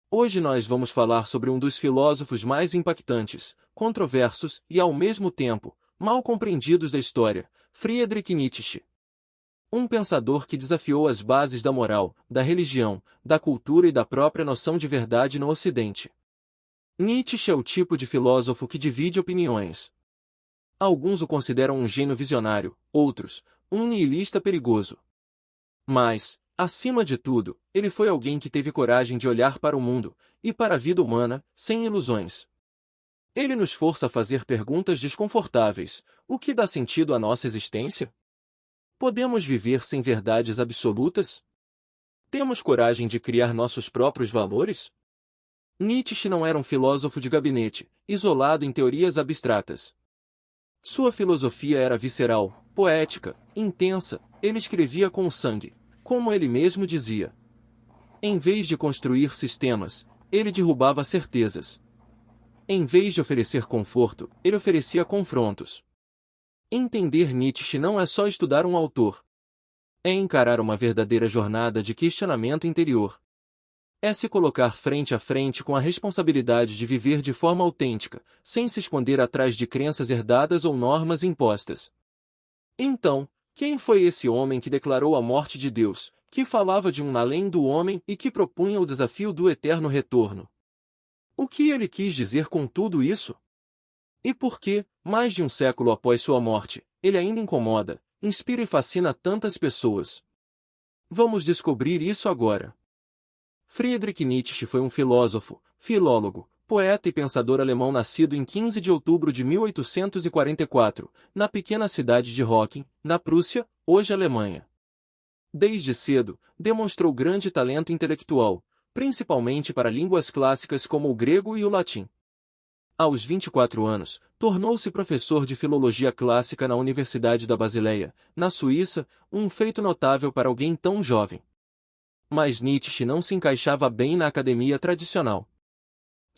Hoje nós vamos falar sobre um dos filósofos mais impactantes, controversos e, ao mesmo tempo, mal compreendidos da história, Friedrich Nietzsche. Um pensador que desafiou as bases da moral, da religião, da cultura e da própria noção de verdade no Ocidente. Nietzsche é o tipo de filósofo que divide opiniões. Alguns o consideram um gênio visionário, outros, um nihilista perigoso. Mas, acima de tudo, ele foi alguém que teve coragem de olhar para o mundo, e para a vida humana, sem ilusões. Ele nos força a fazer perguntas desconfortáveis: o que dá sentido à nossa existência? Podemos viver sem verdades absolutas? Temos coragem de criar nossos próprios valores? Nietzsche não era um filósofo de gabinete, isolado em teorias abstratas. Sua filosofia era visceral, poética, intensa. Ele escrevia com o sangue, como ele mesmo dizia. Em vez de construir sistemas, ele derrubava certezas. Em vez de oferecer conforto, ele oferecia confrontos. Entender Nietzsche não é só estudar um autor. É encarar uma verdadeira jornada de questionamento interior. É se colocar frente a frente com a responsabilidade de viver de forma autêntica, sem se esconder atrás de crenças herdadas ou normas impostas. Então, quem foi esse homem que declarou a morte de Deus, que falava de um além do homem e que propunha o desafio do eterno retorno? O que ele quis dizer com tudo isso? E por que, mais de um século após sua morte, ele ainda incomoda, inspira e fascina tantas pessoas? Vamos descobrir isso agora. Friedrich Nietzsche foi um filósofo, filólogo, poeta e pensador alemão nascido em 15 de outubro de 1844, na pequena cidade de Rocking, na Prússia, hoje Alemanha. Desde cedo, demonstrou grande talento intelectual, principalmente para línguas clássicas como o grego e o latim. Aos 24 anos, tornou-se professor de filologia clássica na Universidade da Basileia, na Suíça, um feito notável para alguém tão jovem. Mas Nietzsche não se encaixava bem na academia tradicional.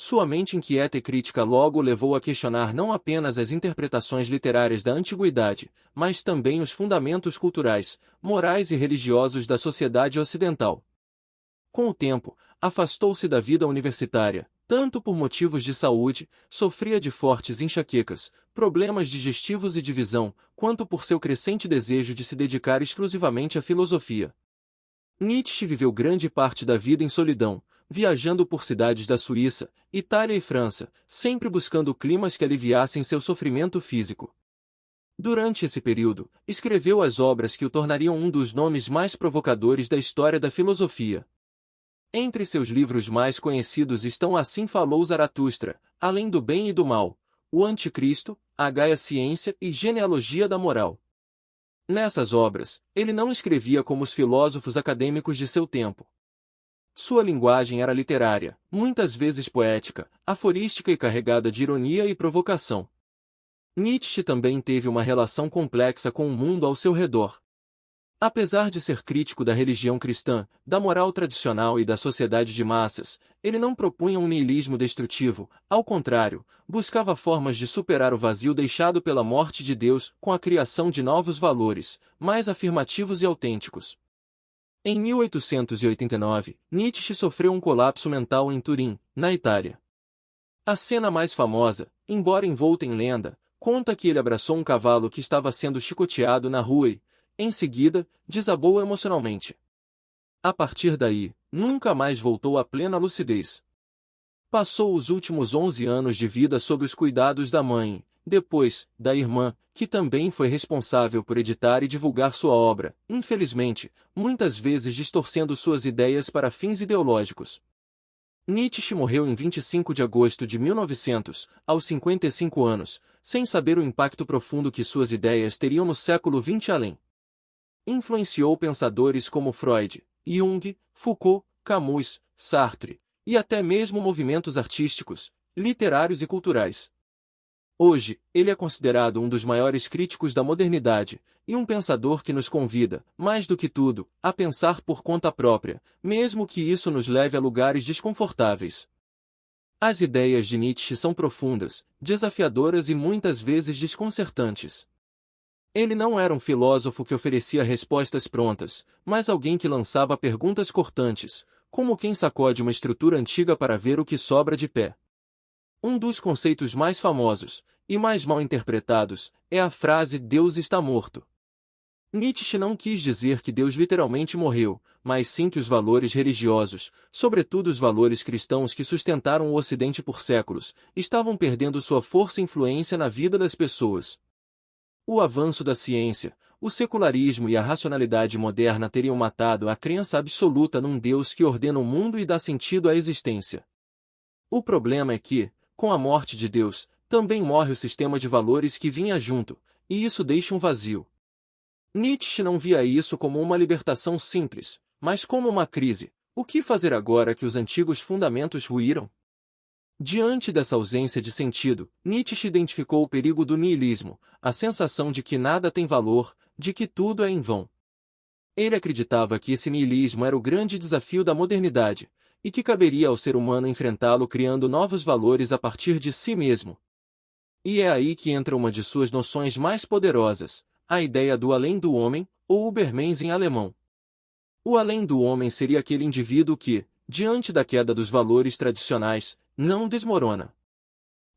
Sua mente inquieta e crítica logo o levou a questionar não apenas as interpretações literárias da antiguidade, mas também os fundamentos culturais, morais e religiosos da sociedade ocidental. Com o tempo, afastou-se da vida universitária, tanto por motivos de saúde, sofria de fortes enxaquecas, problemas digestivos e de visão, quanto por seu crescente desejo de se dedicar exclusivamente à filosofia. Nietzsche viveu grande parte da vida em solidão, viajando por cidades da Suíça, Itália e França, sempre buscando climas que aliviassem seu sofrimento físico. Durante esse período, escreveu as obras que o tornariam um dos nomes mais provocadores da história da filosofia. Entre seus livros mais conhecidos estão Assim Falou Zaratustra, Além do Bem e do Mal, O Anticristo, A Gaia Ciência e Genealogia da Moral. Nessas obras, ele não escrevia como os filósofos acadêmicos de seu tempo. Sua linguagem era literária, muitas vezes poética, aforística e carregada de ironia e provocação. Nietzsche também teve uma relação complexa com o mundo ao seu redor. Apesar de ser crítico da religião cristã, da moral tradicional e da sociedade de massas, ele não propunha um niilismo destrutivo, ao contrário, buscava formas de superar o vazio deixado pela morte de Deus com a criação de novos valores, mais afirmativos e autênticos. Em 1889, Nietzsche sofreu um colapso mental em Turim, na Itália. A cena mais famosa, embora envolta em lenda, conta que ele abraçou um cavalo que estava sendo chicoteado na rua e, em seguida, desabou emocionalmente. A partir daí, nunca mais voltou à plena lucidez. Passou os últimos 11 anos de vida sob os cuidados da mãe, depois, da irmã, que também foi responsável por editar e divulgar sua obra, infelizmente, muitas vezes distorcendo suas ideias para fins ideológicos. Nietzsche morreu em 25 de agosto de 1900, aos 55 anos, sem saber o impacto profundo que suas ideias teriam no século XX e além. Influenciou pensadores como Freud, Jung, Foucault, Camus, Sartre, e até mesmo movimentos artísticos, literários e culturais. Hoje, ele é considerado um dos maiores críticos da modernidade, e um pensador que nos convida, mais do que tudo, a pensar por conta própria, mesmo que isso nos leve a lugares desconfortáveis. As ideias de Nietzsche são profundas, desafiadoras e muitas vezes desconcertantes. Ele não era um filósofo que oferecia respostas prontas, mas alguém que lançava perguntas cortantes, como quem sacode uma estrutura antiga para ver o que sobra de pé. Um dos conceitos mais famosos, e mais mal interpretados, é a frase "Deus está morto". Nietzsche não quis dizer que Deus literalmente morreu, mas sim que os valores religiosos, sobretudo os valores cristãos que sustentaram o Ocidente por séculos, estavam perdendo sua força e influência na vida das pessoas. O avanço da ciência, o secularismo e a racionalidade moderna teriam matado a crença absoluta num Deus que ordena o mundo e dá sentido à existência. O problema é que, com a morte de Deus, também morre o sistema de valores que vinha junto, e isso deixa um vazio. Nietzsche não via isso como uma libertação simples, mas como uma crise. O que fazer agora que os antigos fundamentos ruíram? Diante dessa ausência de sentido, Nietzsche identificou o perigo do niilismo, a sensação de que nada tem valor, de que tudo é em vão. Ele acreditava que esse niilismo era o grande desafio da modernidade, e que caberia ao ser humano enfrentá-lo criando novos valores a partir de si mesmo. E é aí que entra uma de suas noções mais poderosas, a ideia do além do homem, ou Übermensch em alemão. O além do homem seria aquele indivíduo que, diante da queda dos valores tradicionais, não desmorona.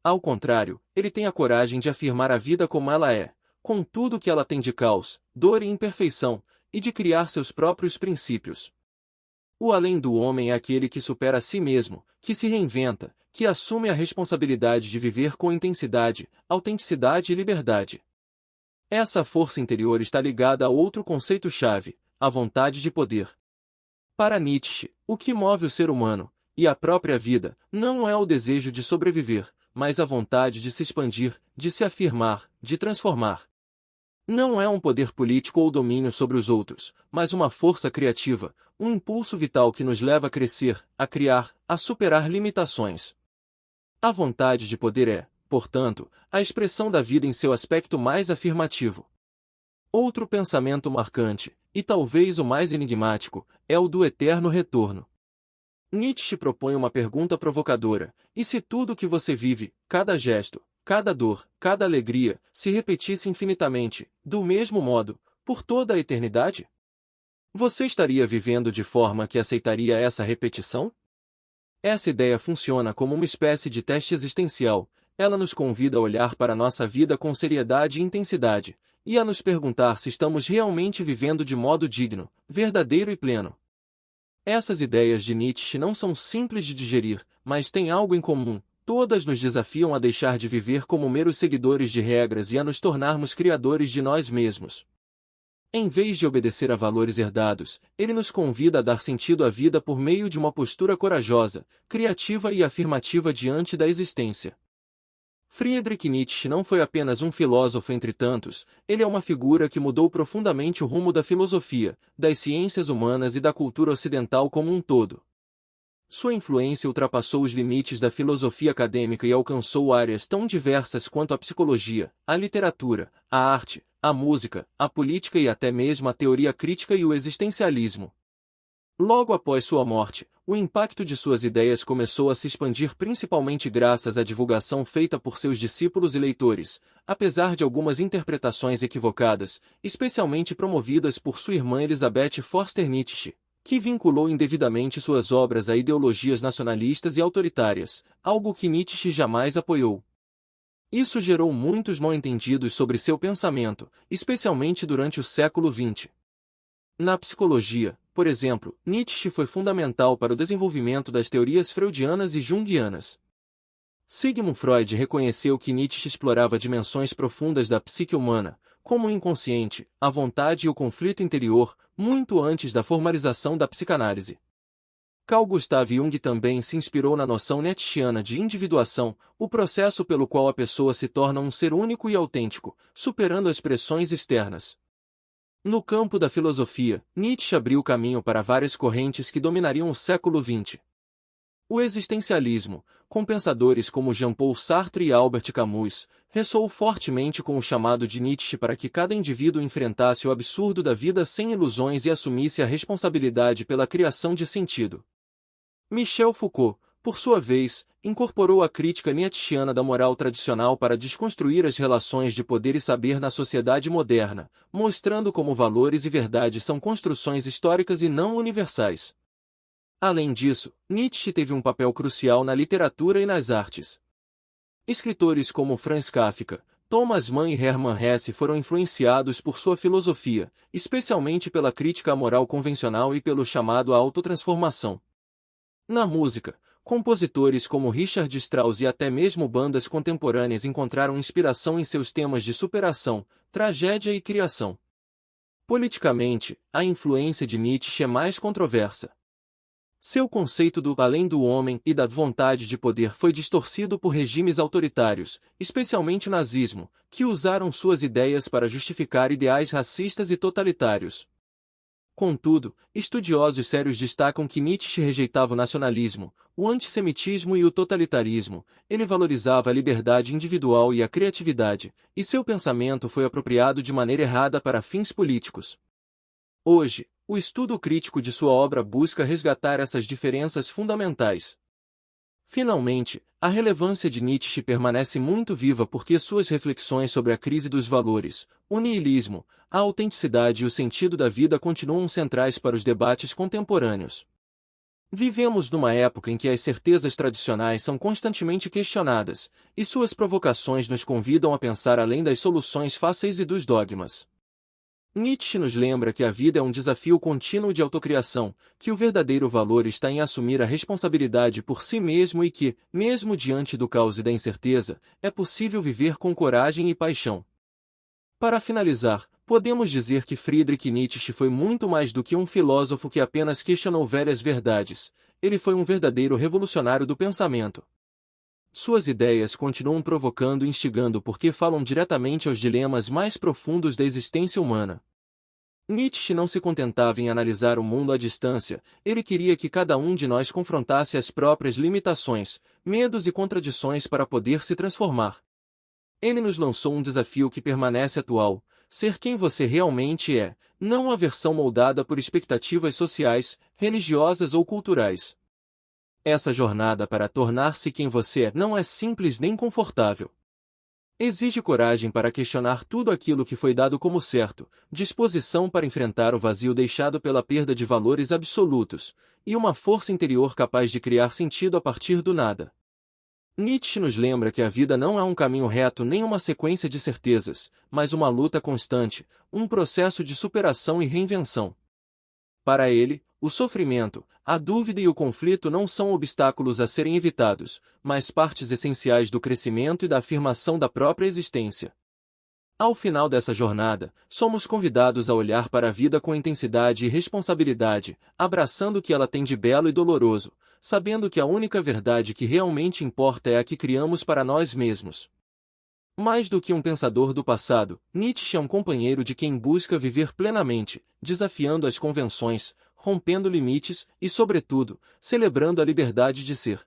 Ao contrário, ele tem a coragem de afirmar a vida como ela é, com tudo que ela tem de caos, dor e imperfeição, e de criar seus próprios princípios. O além do homem é aquele que supera a si mesmo, que se reinventa, que assume a responsabilidade de viver com intensidade, autenticidade e liberdade. Essa força interior está ligada a outro conceito-chave, a vontade de poder. Para Nietzsche, o que move o ser humano, e a própria vida, não é o desejo de sobreviver, mas a vontade de se expandir, de se afirmar, de transformar. Não é um poder político ou domínio sobre os outros, mas uma força criativa, um impulso vital que nos leva a crescer, a criar, a superar limitações. A vontade de poder é, portanto, a expressão da vida em seu aspecto mais afirmativo. Outro pensamento marcante, e talvez o mais enigmático, é o do eterno retorno. Nietzsche propõe uma pergunta provocadora: e se tudo que você vive, cada gesto, cada dor, cada alegria, se repetisse infinitamente, do mesmo modo, por toda a eternidade? Você estaria vivendo de forma que aceitaria essa repetição? Essa ideia funciona como uma espécie de teste existencial. Ela nos convida a olhar para nossa vida com seriedade e intensidade, e a nos perguntar se estamos realmente vivendo de modo digno, verdadeiro e pleno. Essas ideias de Nietzsche não são simples de digerir, mas têm algo em comum. Todas nos desafiam a deixar de viver como meros seguidores de regras e a nos tornarmos criadores de nós mesmos. Em vez de obedecer a valores herdados, ele nos convida a dar sentido à vida por meio de uma postura corajosa, criativa e afirmativa diante da existência. Friedrich Nietzsche não foi apenas um filósofo entre tantos, ele é uma figura que mudou profundamente o rumo da filosofia, das ciências humanas e da cultura ocidental como um todo. Sua influência ultrapassou os limites da filosofia acadêmica e alcançou áreas tão diversas quanto a psicologia, a literatura, a arte, a música, a política e até mesmo a teoria crítica e o existencialismo. Logo após sua morte, o impacto de suas ideias começou a se expandir principalmente graças à divulgação feita por seus discípulos e leitores, apesar de algumas interpretações equivocadas, especialmente promovidas por sua irmã Elisabeth Forster Nietzsche, que vinculou indevidamente suas obras a ideologias nacionalistas e autoritárias, algo que Nietzsche jamais apoiou. Isso gerou muitos mal-entendidos sobre seu pensamento, especialmente durante o século XX. Na psicologia, por exemplo, Nietzsche foi fundamental para o desenvolvimento das teorias freudianas e junguianas. Sigmund Freud reconheceu que Nietzsche explorava dimensões profundas da psique humana, como o inconsciente, a vontade e o conflito interior, muito antes da formalização da psicanálise. Carl Gustav Jung também se inspirou na noção nietzschiana de individuação, o processo pelo qual a pessoa se torna um ser único e autêntico, superando as pressões externas. No campo da filosofia, Nietzsche abriu caminho para várias correntes que dominariam o século XX. O existencialismo, com pensadores como Jean-Paul Sartre e Albert Camus, ressoou fortemente com o chamado de Nietzsche para que cada indivíduo enfrentasse o absurdo da vida sem ilusões e assumisse a responsabilidade pela criação de sentido. Michel Foucault, por sua vez, incorporou a crítica nietzschiana da moral tradicional para desconstruir as relações de poder e saber na sociedade moderna, mostrando como valores e verdades são construções históricas e não universais. Além disso, Nietzsche teve um papel crucial na literatura e nas artes. Escritores como Franz Kafka, Thomas Mann e Hermann Hesse foram influenciados por sua filosofia, especialmente pela crítica à moral convencional e pelo chamado à autotransformação. Na música, compositores como Richard Strauss e até mesmo bandas contemporâneas encontraram inspiração em seus temas de superação, tragédia e criação. Politicamente, a influência de Nietzsche é mais controversa. Seu conceito do além do homem e da vontade de poder foi distorcido por regimes autoritários, especialmente o nazismo, que usaram suas ideias para justificar ideais racistas e totalitários. Contudo, estudiosos sérios destacam que Nietzsche rejeitava o nacionalismo, o antissemitismo e o totalitarismo. Ele valorizava a liberdade individual e a criatividade, e seu pensamento foi apropriado de maneira errada para fins políticos. Hoje, o estudo crítico de sua obra busca resgatar essas diferenças fundamentais. Finalmente, a relevância de Nietzsche permanece muito viva porque suas reflexões sobre a crise dos valores, o niilismo, a autenticidade e o sentido da vida continuam centrais para os debates contemporâneos. Vivemos numa época em que as certezas tradicionais são constantemente questionadas, e suas provocações nos convidam a pensar além das soluções fáceis e dos dogmas. Nietzsche nos lembra que a vida é um desafio contínuo de autocriação, que o verdadeiro valor está em assumir a responsabilidade por si mesmo e que, mesmo diante do caos e da incerteza, é possível viver com coragem e paixão. Para finalizar, podemos dizer que Friedrich Nietzsche foi muito mais do que um filósofo que apenas questionou velhas verdades. Ele foi um verdadeiro revolucionário do pensamento. Suas ideias continuam provocando e instigando porque falam diretamente aos dilemas mais profundos da existência humana. Nietzsche não se contentava em analisar o mundo à distância, ele queria que cada um de nós confrontasse as próprias limitações, medos e contradições para poder se transformar. Ele nos lançou um desafio que permanece atual: ser quem você realmente é, não uma versão moldada por expectativas sociais, religiosas ou culturais. Essa jornada para tornar-se quem você é não é simples nem confortável. Exige coragem para questionar tudo aquilo que foi dado como certo, disposição para enfrentar o vazio deixado pela perda de valores absolutos, e uma força interior capaz de criar sentido a partir do nada. Nietzsche nos lembra que a vida não é um caminho reto nem uma sequência de certezas, mas uma luta constante, um processo de superação e reinvenção. Para ele, o sofrimento, a dúvida e o conflito não são obstáculos a serem evitados, mas partes essenciais do crescimento e da afirmação da própria existência. Ao final dessa jornada, somos convidados a olhar para a vida com intensidade e responsabilidade, abraçando o que ela tem de belo e doloroso, sabendo que a única verdade que realmente importa é a que criamos para nós mesmos. Mais do que um pensador do passado, Nietzsche é um companheiro de quem busca viver plenamente, desafiando as convenções, rompendo limites e, sobretudo, celebrando a liberdade de ser.